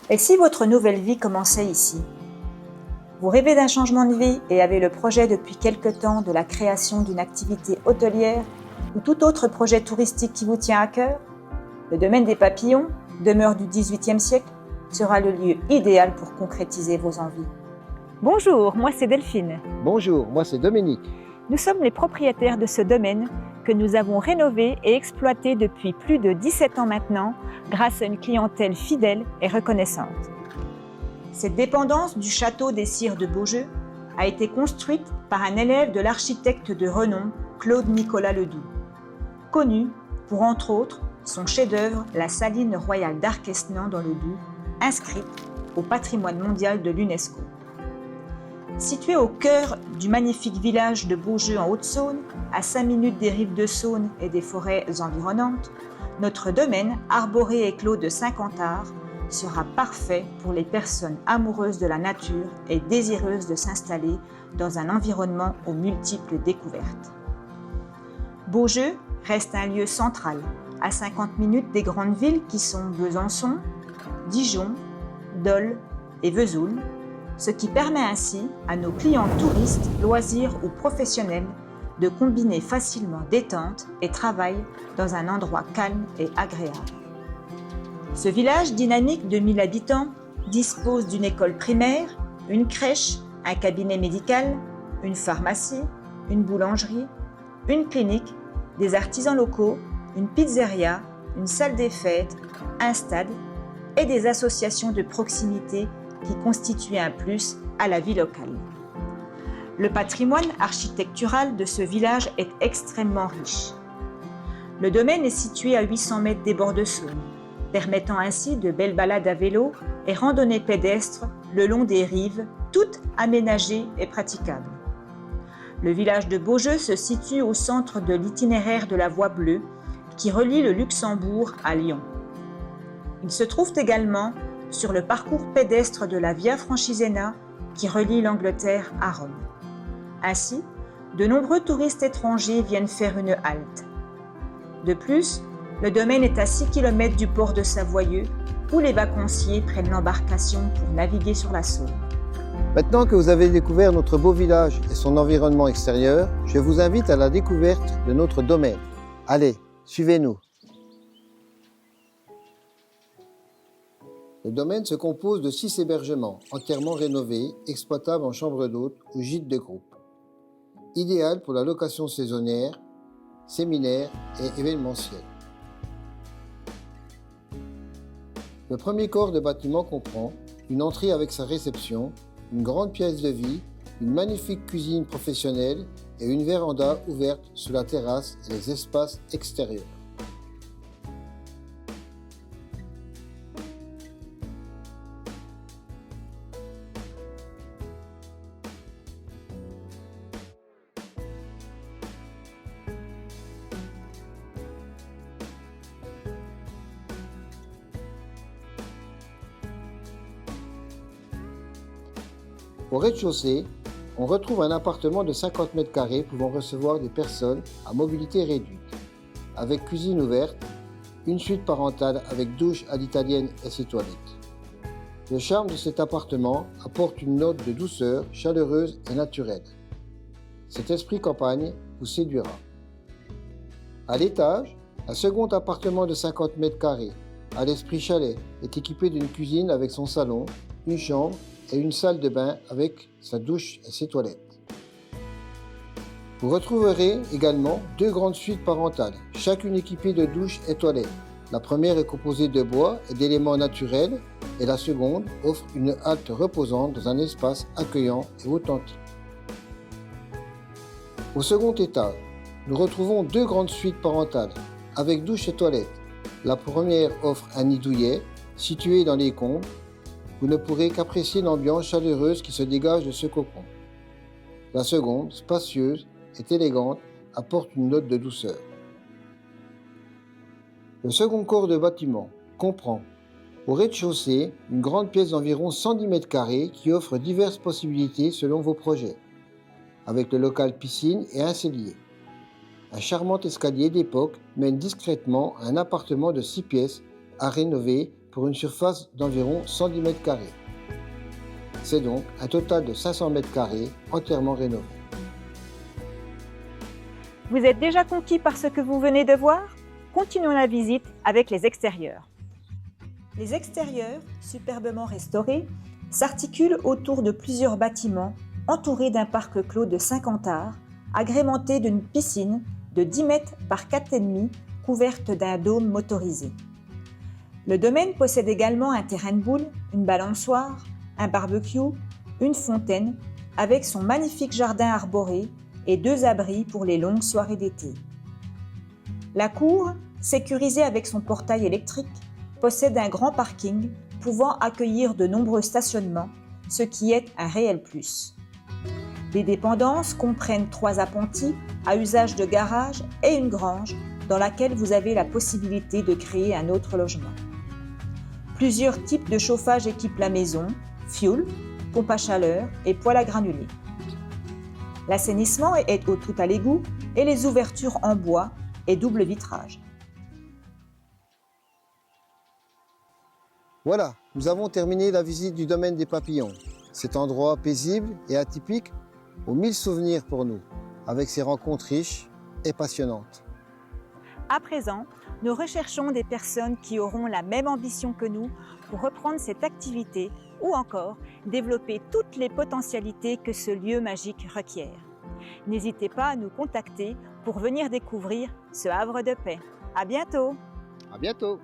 Et si votre nouvelle vie commençait ici? Vous rêvez d'un changement de vie et avez le projet depuis quelque temps de la création d'une activité hôtelière ou tout autre projet touristique qui vous tient à cœur? Le domaine des papillons, demeure du XVIIIe siècle, sera le lieu idéal pour concrétiser vos envies. Bonjour, moi c'est Delphine. Bonjour, moi c'est Dominique. Nous sommes les propriétaires de ce domaine que nous avons rénové et exploité depuis plus de 17 ans maintenant grâce à une clientèle fidèle et reconnaissante. Cette dépendance du château des Sires de Beaujeu a été construite par un élève de l'architecte de renom Claude-Nicolas Ledoux, connu pour entre autres son chef-d'œuvre La Saline royale d'Arquesnan dans le Doubs, inscrite au patrimoine mondial de l'UNESCO. Situé au cœur du magnifique village de Beaujeu en Haute-Saône, à 5 minutes des rives de Saône et des forêts environnantes, notre domaine, arboré et clos de 50 arts, sera parfait pour les personnes amoureuses de la nature et désireuses de s'installer dans un environnement aux multiples découvertes. Beaujeu reste un lieu central, à 50 minutes des grandes villes qui sont Besançon, Dijon, Dole et Vesoul, ce qui permet ainsi à nos clients touristes, loisirs ou professionnels de combiner facilement détente et travail dans un endroit calme et agréable. Ce village dynamique de 1000 habitants dispose d'une école primaire, une crèche, un cabinet médical, une pharmacie, une boulangerie, une clinique, des artisans locaux, une pizzeria, une salle des fêtes, un stade et des associations de proximité qui constituent un plus à la vie locale. Le patrimoine architectural de ce village est extrêmement riche. Le domaine est situé à 800 mètres des bords de Saône, permettant ainsi de belles balades à vélo et randonnées pédestres le long des rives, toutes aménagées et praticables. Le village de Beaujeu se situe au centre de l'itinéraire de la Voie bleue qui relie le Luxembourg à Lyon. Il se trouve également sur le parcours pédestre de la Via Francigena qui relie l'Angleterre à Rome. Ainsi, de nombreux touristes étrangers viennent faire une halte. De plus, le domaine est à 6 km du port de Savoyeux où les vacanciers prennent l'embarcation pour naviguer sur la Saône. Maintenant que vous avez découvert notre beau village et son environnement extérieur, je vous invite à la découverte de notre domaine. Allez, suivez-nous. Le domaine se compose de 6 hébergements entièrement rénovés, exploitables en chambre d'hôtes ou gîtes de groupe. Idéal pour la location saisonnière, séminaire et événementielle. Le premier corps de bâtiment comprend une entrée avec sa réception, une grande pièce de vie, une magnifique cuisine professionnelle et une véranda ouverte sur la terrasse et les espaces extérieurs. Au rez-de-chaussée, on retrouve un appartement de 50 mètres carrés pouvant recevoir des personnes à mobilité réduite, avec cuisine ouverte, une suite parentale avec douche à l'italienne et ses toilettes. Le charme de cet appartement apporte une note de douceur chaleureuse et naturelle. Cet esprit campagne vous séduira. À l'étage, un second appartement de 50 mètres carrés, à l'esprit chalet, est équipé d'une cuisine avec son salon, une chambre et une salle de bain avec sa douche et ses toilettes. Vous retrouverez également 2 grandes suites parentales, chacune équipée de douche et toilettes. La première est composée de bois et d'éléments naturels et la seconde offre une halte reposante dans un espace accueillant et authentique. Au second étage, nous retrouvons 2 grandes suites parentales avec douche et toilettes. La première offre un nid douillet situé dans les combles. Vous ne pourrez qu'apprécier l'ambiance chaleureuse qui se dégage de ce cocon. La seconde, spacieuse et élégante, apporte une note de douceur. Le second corps de bâtiment comprend, au rez-de-chaussée, une grande pièce d'environ 110 mètres carrés qui offre diverses possibilités selon vos projets, avec le local piscine et un cellier. Un charmant escalier d'époque mène discrètement à un appartement de 6 pièces à rénover pour une surface d'environ 110 mètres carrés. C'est donc un total de 500 mètres carrés entièrement rénovés. Vous êtes déjà conquis par ce que vous venez de voir? Continuons la visite avec les extérieurs. Les extérieurs, superbement restaurés, s'articulent autour de plusieurs bâtiments entourés d'un parc clos de 50 arts, agrémenté d'une piscine de 10 mètres par 4,5 couverte d'un dôme motorisé. Le domaine possède également un terrain de boules, une balançoire, un barbecue, une fontaine, avec son magnifique jardin arboré et 2 abris pour les longues soirées d'été. La cour, sécurisée avec son portail électrique, possède un grand parking pouvant accueillir de nombreux stationnements, ce qui est un réel plus. Les dépendances comprennent 3 appentis à usage de garage et une grange dans laquelle vous avez la possibilité de créer un autre logement. Plusieurs types de chauffage équipent la maison, fioul, pompe à chaleur et poêle à granulés. L'assainissement est au tout à l'égout et les ouvertures en bois et double vitrage. Voilà, nous avons terminé la visite du domaine des papillons. Cet endroit paisible et atypique aux 1000 souvenirs pour nous, avec ses rencontres riches et passionnantes. À présent, nous recherchons des personnes qui auront la même ambition que nous pour reprendre cette activité ou encore développer toutes les potentialités que ce lieu magique requiert. N'hésitez pas à nous contacter pour venir découvrir ce havre de paix. À bientôt! À bientôt!